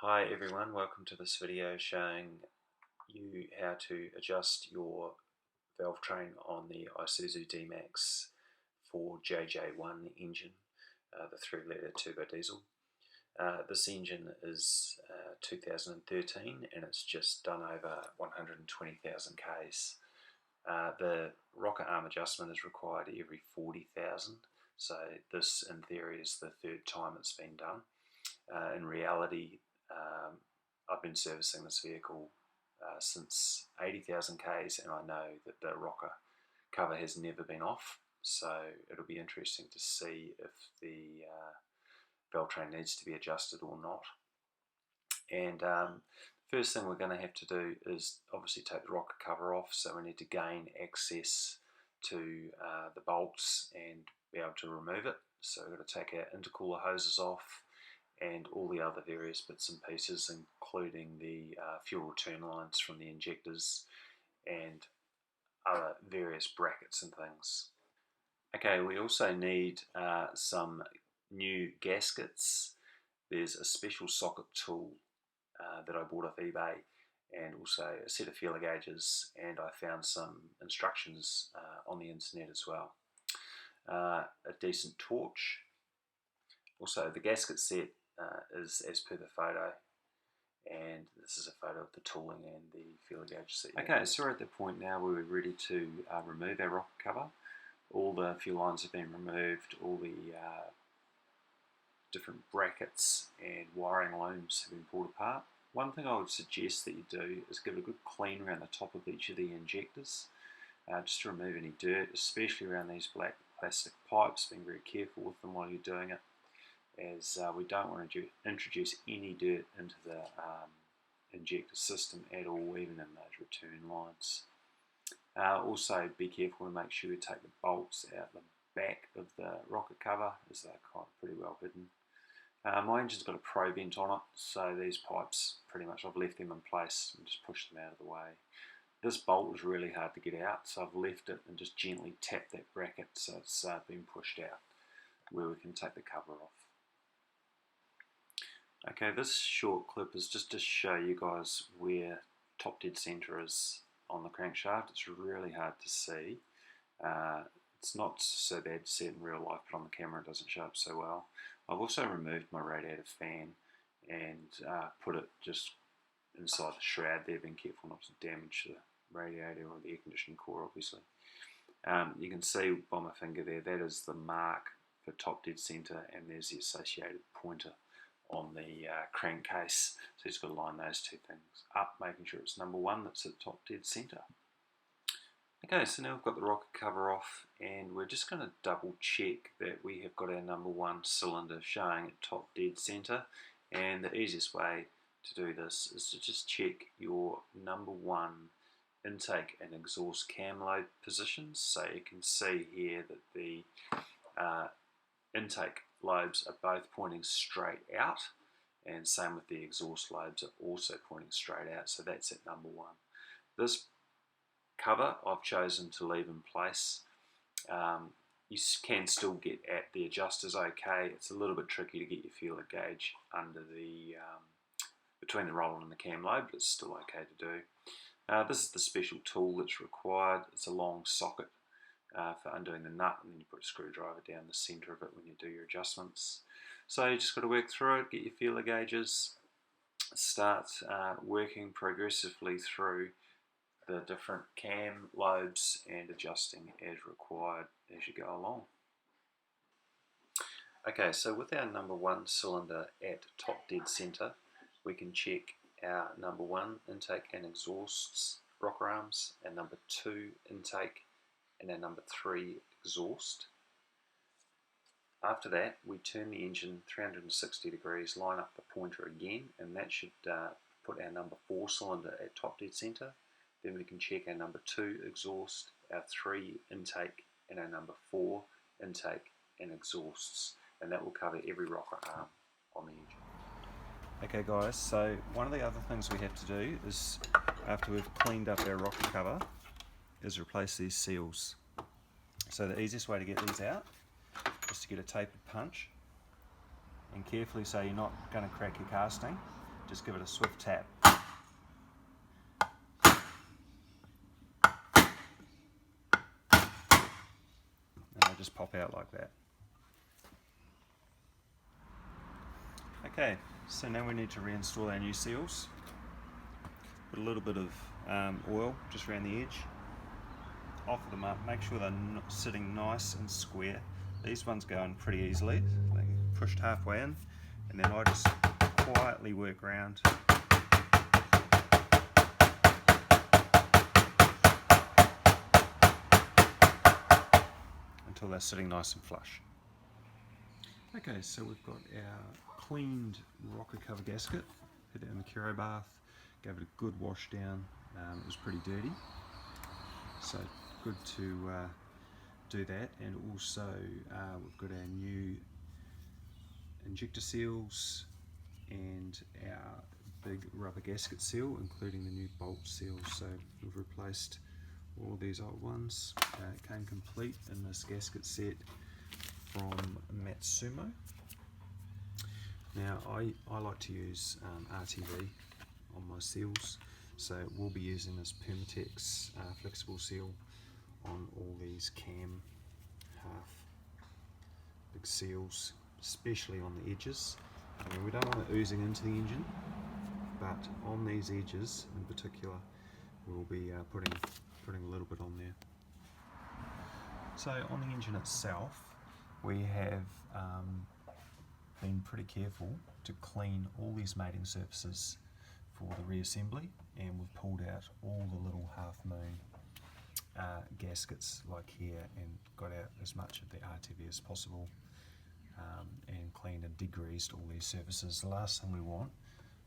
Hi everyone, welcome to this video showing you how to adjust your valve train on the Isuzu DMax 4JJ1 engine, the 3-litre turbo diesel. This engine is 2013 and it's just done over 120,000 Ks. The rocker arm adjustment is required every 40,000, so this in theory is the third time it's been done. In reality, I've been servicing this vehicle since 80,000 Ks, and I know that the rocker cover has never been off, so it'll be interesting to see if the valve train needs to be adjusted or not. And first thing we're going to have to do is obviously take the rocker cover off, so we need to gain access to the bolts and be able to remove it. So we're going to take our intercooler hoses off and all the other various bits and pieces, including the fuel return lines from the injectors and other various brackets and things. Okay, we also need some new gaskets. There's a special socket tool that I bought off eBay, and also a set of feeler gauges, and I found some instructions on the internet as well. A decent torch. Also, the gasket set is as per the photo, and this is a photo of the tooling and the feeler gauge set. Okay, so we're at the point now where we're ready to remove our rocker cover. All the fuel lines have been removed, all the different brackets and wiring looms have been pulled apart. One thing I would suggest that you do is give it a good clean around the top of each of the injectors, just to remove any dirt, especially around these black plastic pipes. Being very careful with them while you're doing it, as we don't want to introduce any dirt into the injector system at all, even in those return lines. Also be careful and make sure you take the bolts out the back of the rocker cover, as they're pretty well hidden. My engine's got a pro vent on it, so these pipes, pretty much I've left them in place and just pushed them out of the way. This bolt was really hard to get out, so I've left it and just gently tapped that bracket so it's been pushed out, where we can take the cover off. Okay, this short clip is just to show you guys where top dead center is on the crankshaft. It's really hard to see. It's not so bad to see it in real life, but on the camera it doesn't show up so well. I've also removed my radiator fan and put it just inside the shroud there, being careful not to damage the radiator or the air conditioning core, obviously. You can see by my finger there, that is the mark for top dead center, and there's the associated pointer on the crankcase. So you've just got to line those two things up, making sure it's number one that's at top dead center. Okay, so now we've got the rocker cover off, and we're just going to double check that we have got our number one cylinder showing at top dead center. And the easiest way to do this is to just check your number one intake and exhaust cam lobe positions. So you can see here that the intake lobes are both pointing straight out, and same with the exhaust lobes are also pointing straight out, so that's at number one. This cover I've chosen to leave in place. You can still get at the adjusters okay. It's a little bit tricky to get your feeler gauge under the between the roller and the cam lobe, but it's still okay to do. This is the special tool that's required. It's a long socket for undoing the nut, and then you put a screwdriver down the center of it when you do your adjustments. So you just got to work through it, get your feeler gauges, start working progressively through the different cam lobes and adjusting as required as you go along. Okay, so with our number one cylinder at top dead center, we can check our number one intake and exhausts rocker arms, and number two intake and our number three exhaust. After that, we turn the engine 360 degrees, line up the pointer again, and that should put our number four cylinder at top dead center. Then we can check our number two exhaust, our three intake, and our number four intake and exhausts, and that will cover every rocker arm on the engine. Okay guys, so one of the other things we have to do is, after we've cleaned up our rocker cover, is replace these seals. So the easiest way to get these out is to get a tapered punch, and carefully, so you're not going to crack your casting, just give it a swift tap. And they just pop out like that. Okay, so now we need to reinstall our new seals. Put a little bit of oil just around the edge. Offer them up, make sure they're sitting nice and square. These ones go in pretty easily. They get pushed halfway in, and then I just quietly work around until they're sitting nice and flush. Okay, so we've got our cleaned rocker cover gasket. Put it in the Curo bath, gave it a good wash down. It was pretty dirty, so good to do that. And also we've got our new injector seals and our big rubber gasket seal, including the new bolt seals. So we've replaced all of these old ones. It came complete in this gasket set from Matsumo. Now I like to use RTV on my seals, so we'll be using this Permatex flexible seal on all these cam half big seals, especially on the edges. I mean, we don't want it oozing into the engine, but on these edges in particular we'll be putting a little bit on there. So on the engine itself, we have been pretty careful to clean all these mating surfaces for the reassembly, and we've pulled out all the little half moon gaskets like here and got out as much of the RTV as possible, and cleaned and degreased all these surfaces. The last thing we want,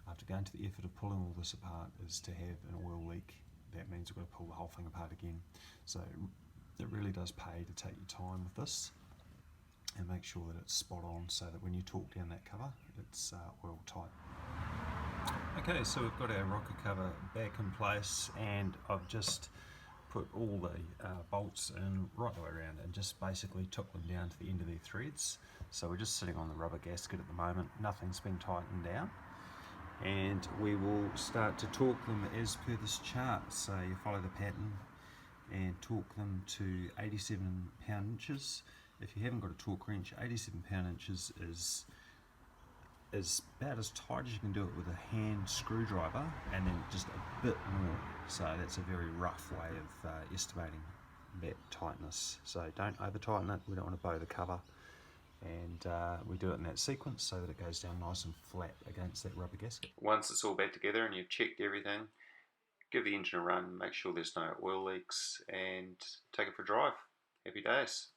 after going to the effort of pulling all this apart, is to have an oil leak. That means we've got to pull the whole thing apart again. So it really does pay to take your time with this and make sure that it's spot on, so that when you torque down that cover, it's oil tight. Okay, so we've got our rocker cover back in place, and I've just put all the bolts in right the way around and just basically took them down to the end of their threads. So we're just sitting on the rubber gasket at the moment, nothing's been tightened down, and we will start to torque them as per this chart. So you follow the pattern and torque them to 87 pound-inches. If you haven't got a torque wrench, 87 pound-inches is about as tight as you can do it with a hand screwdriver, and then just a bit more. So that's a very rough way of estimating that tightness. So don't over tighten it, we don't want to bow the cover, and we do it in that sequence so that it goes down nice and flat against that rubber gasket. Once it's all back together and you've checked everything, give the engine a run, make sure there's no oil leaks, and take it for a drive. Happy days.